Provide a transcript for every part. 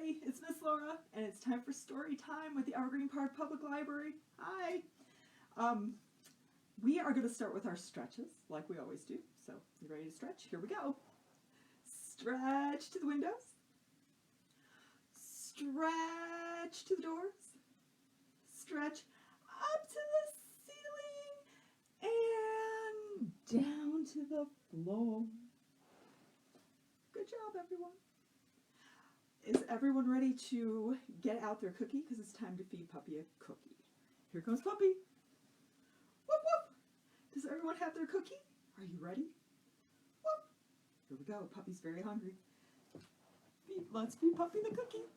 everybody, it's Miss Laura, and it's time for story time with the Evergreen Park Public Library. Hi! We are going to start with our stretches, like we always do. So, you ready to stretch? Here we go. Stretch to the windows. Stretch to the doors. Stretch up to the ceiling and down to the floor. Good job, everyone. Is everyone ready to get out their cookie? Because it's time to feed Puppy a cookie. Here comes Puppy. Whoop, whoop. Does everyone have their cookie? Are you ready? Whoop. Here we go. Puppy's very hungry. Let's feed Puppy the cookie.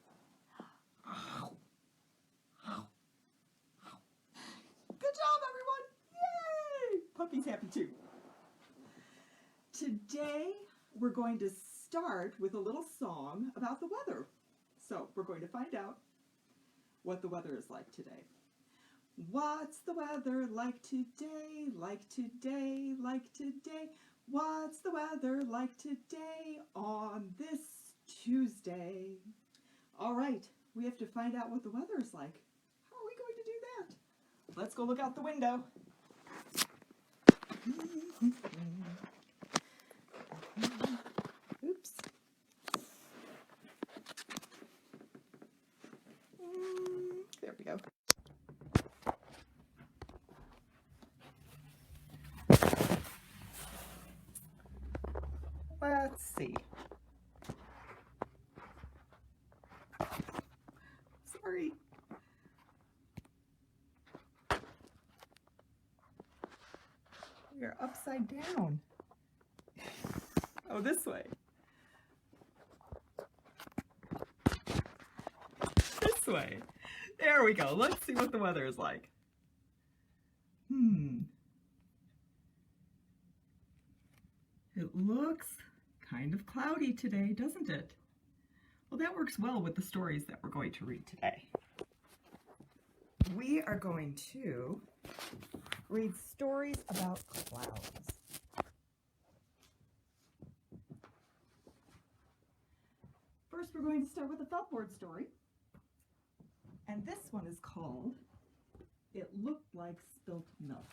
Good job, everyone. Yay! Puppy's happy too. Today, we're going to start with a little song about the weather. So we're going to find out what the weather is like today. What's the weather like today? Like today, like today. What's the weather like today on this Tuesday? All right, we have to find out what the weather is like. How are we going to do that? Let's go look out the window. Oops. There we go. Let's see. Sorry. We are upside down. Oh, this way. This way. There we go. Let's see what the weather is like. It looks kind of cloudy today, doesn't it? Well, that works well with the stories that we're going to read today. We are going to read stories about clouds. First, we're going to start with a felt-board story. And this one is called It Looked Like Spilt Milk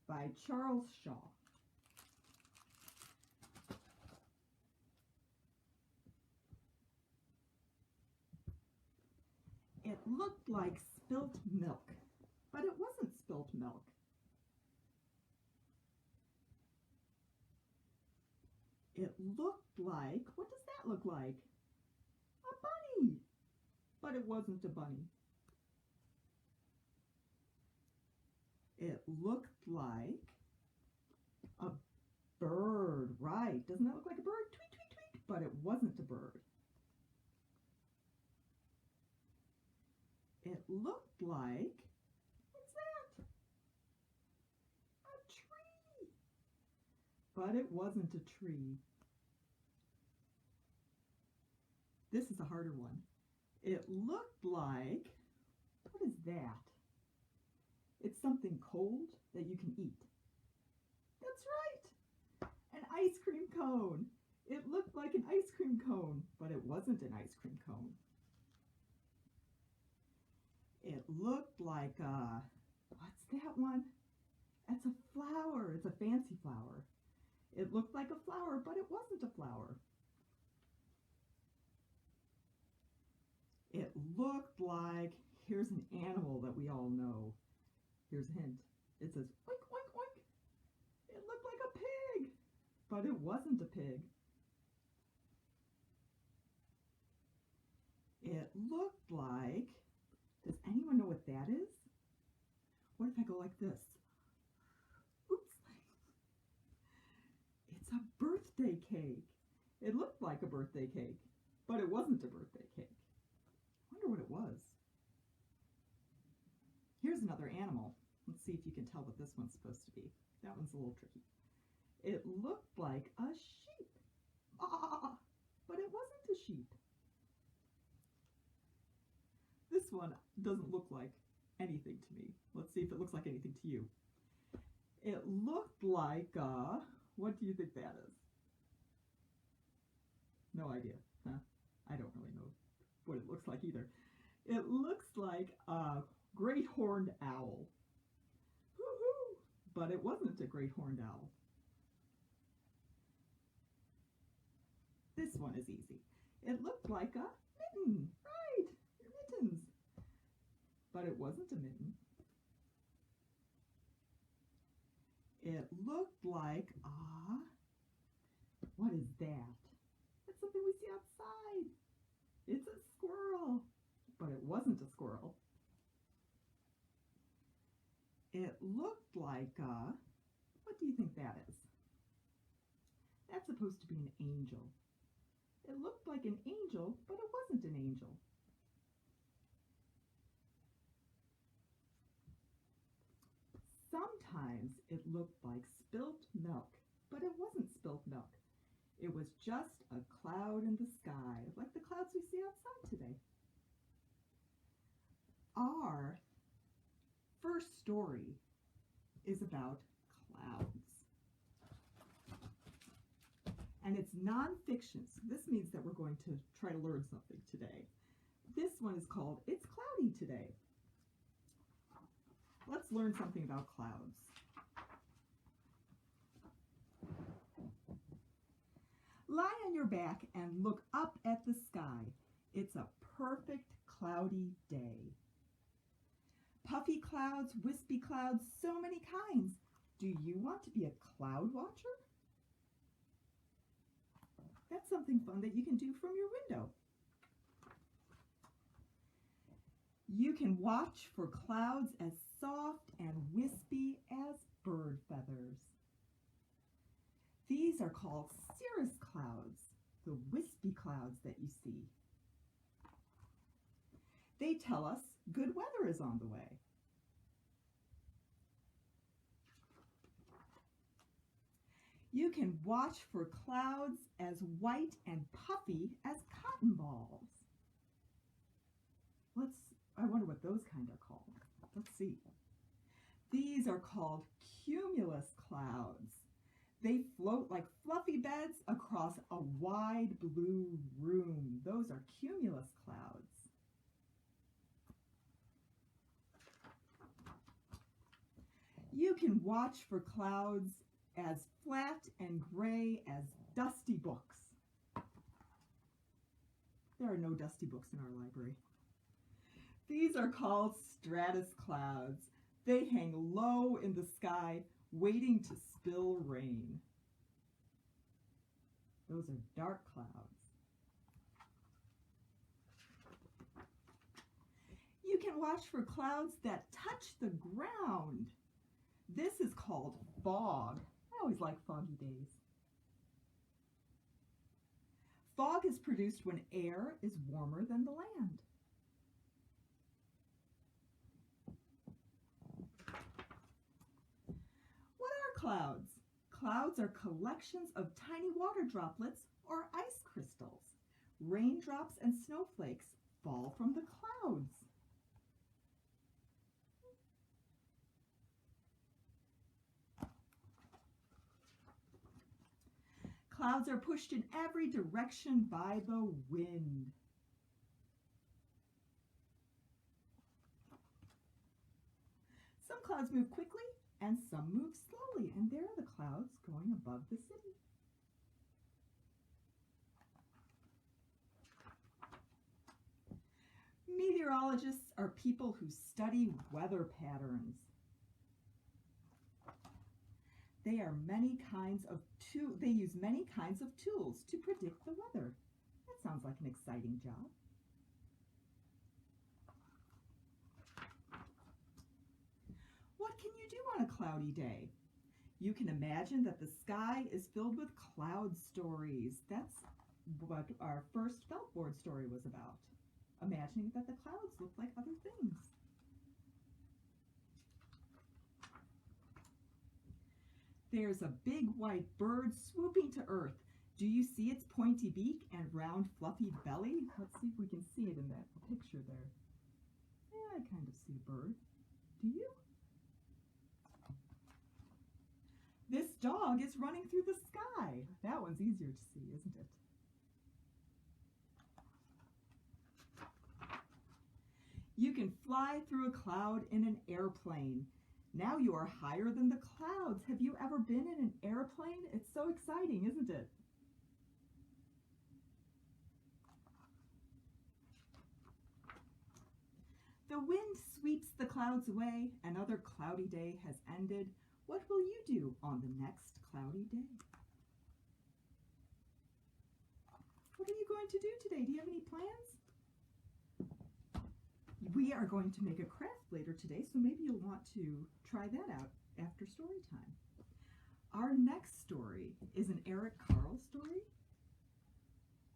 by Charles Shaw. It looked like spilt milk, but it wasn't spilt milk. It looked like, what does that look like? A bunny, but it wasn't a bunny. It looked like a bird, right? Doesn't that look like a bird? Tweet, tweet, tweet, but it wasn't a bird. It looked like, what's that? A tree, but it wasn't a tree. This is a harder one. It looked like, what is that? It's something cold that you can eat. That's right, an ice cream cone. It looked like an ice cream cone, but it wasn't an ice cream cone. It looked like what's that one? That's a flower. It's a fancy flower. It looked like a flower, but it wasn't a flower. It looked like, here's an animal that we all know. Here's a hint. It says, oink, oink, oink. It looked like a pig, but it wasn't a pig. It looked like, does anyone know what that is? What if I go like this? Oops. It's a birthday cake. It looked like a birthday cake, but it wasn't a birthday cake. I wonder what it was. Here's another animal. Let's see if you can tell what this one's supposed to be. That one's a little tricky. It looked like a sheep. But it wasn't a sheep. This one doesn't look like anything to me. Let's see if it looks like anything to you. It looked like, what do you think that is? No idea, huh? I don't really know what it looks like either. It looks like a great horned owl. Woo-hoo! But it wasn't a great horned owl. This one is easy. It looked like a mitten. Right, your mittens. But it wasn't a mitten. It looked like what is that? It's something we see outside. It's a squirrel, but it wasn't a squirrel. It looked like what do you think that is? That's supposed to be an angel. It looked like an angel, but it wasn't an angel. Sometimes it looked like spilt milk, but it wasn't spilt milk. It was just a cloud in the sky, like the clouds we see outside today. Our first story is about clouds. And it's nonfiction, so this means that we're going to try to learn something today. This one is called It's Cloudy Today. Let's learn something about clouds. Lie on your back and look up at the sky. It's a perfect cloudy day. Puffy clouds, wispy clouds, so many kinds. Do you want to be a cloud watcher? That's something fun that you can do from your window. You can watch for clouds as soft and wispy as bird feathers. These are called cirrus clouds, the wispy clouds that you see. They tell us good weather is on the way. You can watch for clouds as white and puffy as cotton balls. I wonder what those kind are called. Let's see. These are called cumulus clouds. They float like fluffy beds across a wide blue room. Those are cumulus clouds. You can watch for clouds as flat and gray as dusty books. There are no dusty books in our library. These are called stratus clouds. They hang low in the sky, waiting to spill rain. Those are dark clouds. You can watch for clouds that touch the ground. This is called fog. I always like foggy days. Fog is produced when air is warmer than the land. What are clouds? Clouds are collections of tiny water droplets or ice crystals. Raindrops and snowflakes fall from the clouds. Clouds are pushed in every direction by the wind. Some clouds move quickly and some move slowly, and there are the clouds going above the city. Meteorologists are people who study weather patterns. They use many kinds of tools to predict the weather. That sounds like an exciting job. What can you do on a cloudy day? You can imagine that the sky is filled with cloud stories. That's what our first felt board story was about. Imagining that the clouds look like other things. There's a big white bird swooping to earth. Do you see its pointy beak and round fluffy belly? Let's see if we can see it in that picture there. Yeah, I kind of see a bird. Do you? This dog is running through the sky. That one's easier to see, isn't it? You can fly through a cloud in an airplane. Now you are higher than the clouds. Have you ever been in an airplane? It's so exciting, isn't it? The wind sweeps the clouds away. Another cloudy day has ended. What will you do on the next cloudy day? What are you going to do today? Do you have any plans? We are going to make a craft later today, so maybe you'll want to try that out after story time. Our next story is an Eric Carle story,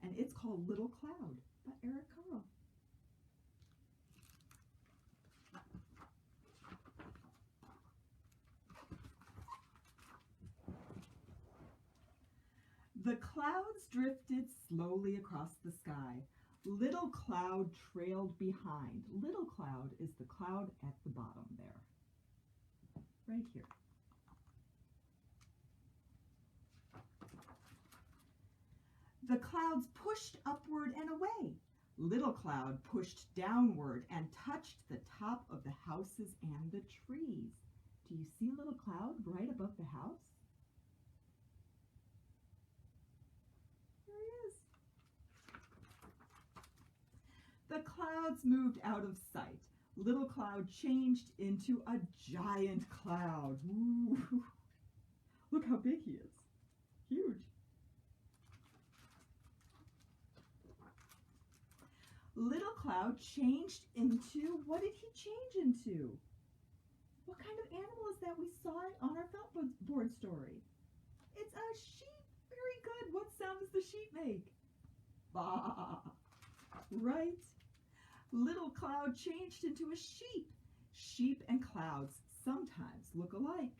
and it's called Little Cloud by Eric Carle. The clouds drifted slowly across the sky. Little Cloud trailed behind. Little Cloud is the cloud at the bottom there, right here. The clouds pushed upward and away. Little Cloud pushed downward and touched the top of the houses and the trees. Do you see Little Cloud right above the house? The clouds moved out of sight. Little Cloud changed into a giant cloud. Ooh. Look how big he is. Huge. Little Cloud changed into, what did he change into? What kind of animal is that we saw it on our felt board story? It's a sheep. Very good. What sound does the sheep make? Bah. Right. Little Cloud changed into a sheep. Sheep and clouds sometimes look alike.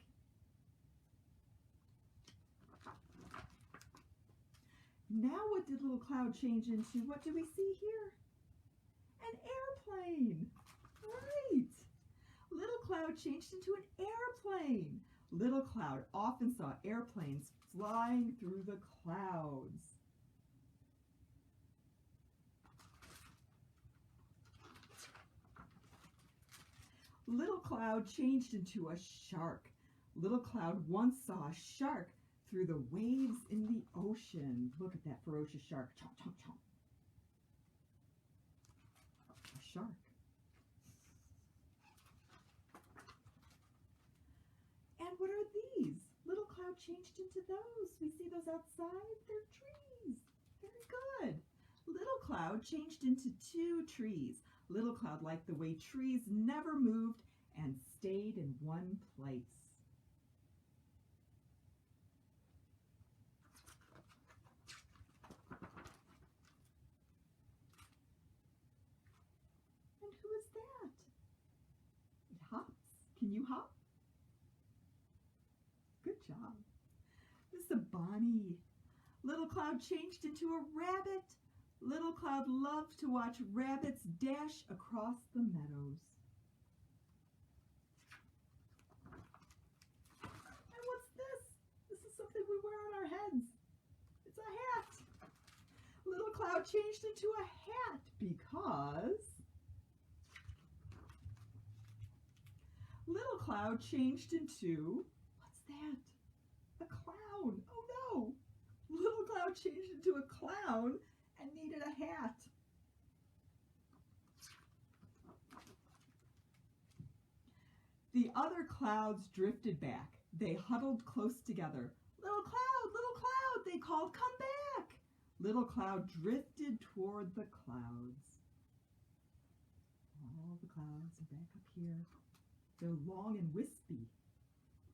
Now what did Little Cloud change into? What do we see here? An airplane. Right. Little Cloud changed into an airplane. Little Cloud often saw airplanes flying through the clouds. Little Cloud changed into a shark. Little Cloud once saw a shark through the waves in the ocean. Look at that ferocious shark. Chomp, chomp, chomp. A shark. And what are these? Little Cloud changed into those. We see those outside. They're trees. Very good. Little Cloud changed into 2 trees. Little Cloud liked the way trees never moved and stayed in one place. And who is that? It hops. Can you hop? Good job. This is a bunny. Little Cloud changed into a rabbit. Little Cloud loved to watch rabbits dash across the meadows. And what's this? This is something we wear on our heads. It's a hat. Little Cloud changed into a hat because Little Cloud changed into, what's that? A clown. Oh no! Little Cloud changed into a clown and needed a hat. The other clouds drifted back. They huddled close together. Little Cloud, they called, come back. Little Cloud drifted toward the clouds. All the clouds are back up here. They're long and wispy,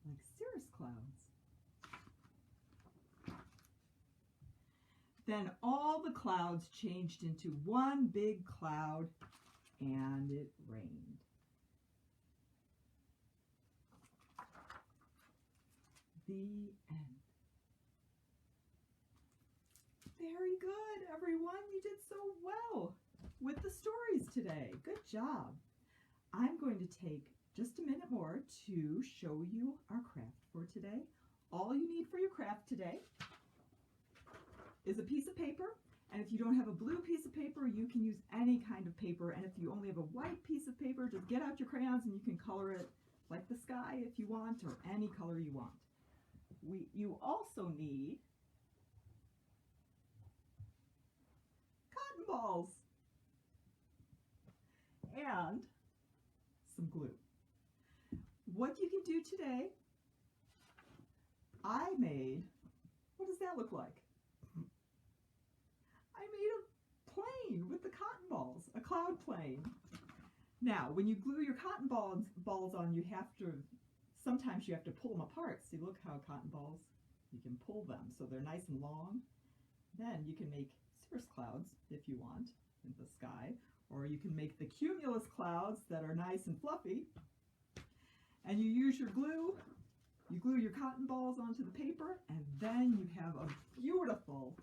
like cirrus clouds. Then all the clouds changed into one big cloud, and it rained. The end. Very good, everyone. You did so well with the stories today. Good job. I'm going to take just a minute more to show you our craft for today. All you need for your craft today is a piece of paper And if you don't have a blue piece of paper, you can use any kind of paper. And if you only have a white piece of paper, just get out your crayons and you can color it like the sky if you want, or any color you want. You also need cotton balls and some glue. What you can do today, I made, what does that look like? I made a plane with the cotton balls, a cloud plane. Now, when you glue your cotton balls on, sometimes you have to pull them apart. See, look how cotton balls, you can pull them so they're nice and long. Then you can make cirrus clouds if you want in the sky, or you can make the cumulus clouds that are nice and fluffy. And you use your glue, you glue your cotton balls onto the paper, and then you have a beautiful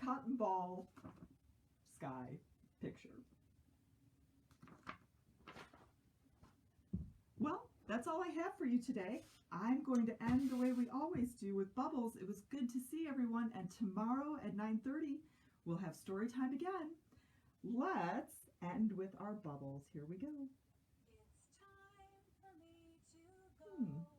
cotton ball sky picture. Well, that's all I have for you today. I'm going to end the way we always do with bubbles. It was good to see everyone, and tomorrow at 9:30 we'll have story time again. Let's end with our bubbles. Here we go. It's time for me to go.